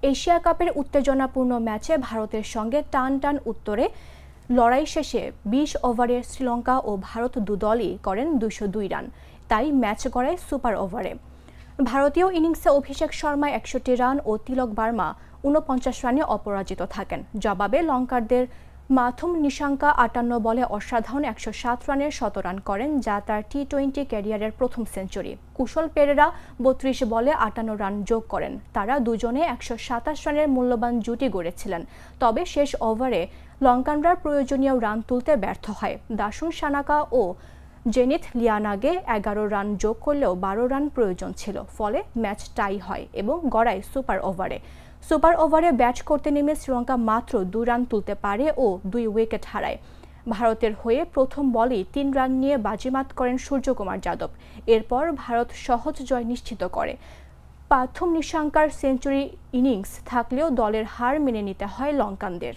Asia কাপের উত্তেজনাপূর্ণ ম্যাচে ভারতের সঙ্গে টান উত্তরে লড়াই শেষে ২০ ওভারে শ্রীলঙ্কা ও ভারত দুদলই করেন ২০২ রান। তাই ম্যাচ গড়ায় সুপার ওভারে। ভারতীয় ইনিংসে অভিষেক শর্মা ৬১ রান ও তিলক বার্মা ৪৯ রানে অপরাজিত থাকেন। জবাবে লঙ্কানদের মাথুম নিশাঙ্কা ৫৮ বলে অসাধারণ ১০৭ রানের শতরান করেন, যা তার টি-২০ ক্যারিয়ারের প্রথম সেঞ্চুরি। কুশল পেরেরা ৩২ বলে ৫৮ রান যোগ করেন। তারা দুজনে ১২৭ রানের মূল্যবান জুটি গড়েছিলেন। তবে শেষ ওভারে লঙ্কানরা প্রয়োজনীয় রান তুলতে ব্যর্থ হয়। দাসুন সানাকা ও জেনিথ লিয়ানাগে ১১ রান যোগ করলেও ১২ রান প্রয়োজন ছিল। ফলে ম্যাচ টাই হয় এবং গড়ায় সুপার ওভারে। সুপার ওভারে ব্যাট করতে নেমে শ্রীলঙ্কা মাত্র ২ রান তুলতে পারে ও ২ উইকেট হারায়। ভারতের হয়ে প্রথম বলেই ৩ রান নিয়ে বাজিমাত করেন সূর্যকুমার যাদব। এরপর ভারত সহজ জয় নিশ্চিত করে। মাথুম নিশাঙ্কার সেঞ্চুরি ইনিংস থাকলেও দলের হার মেনে নিতে হয় লঙ্কানদের।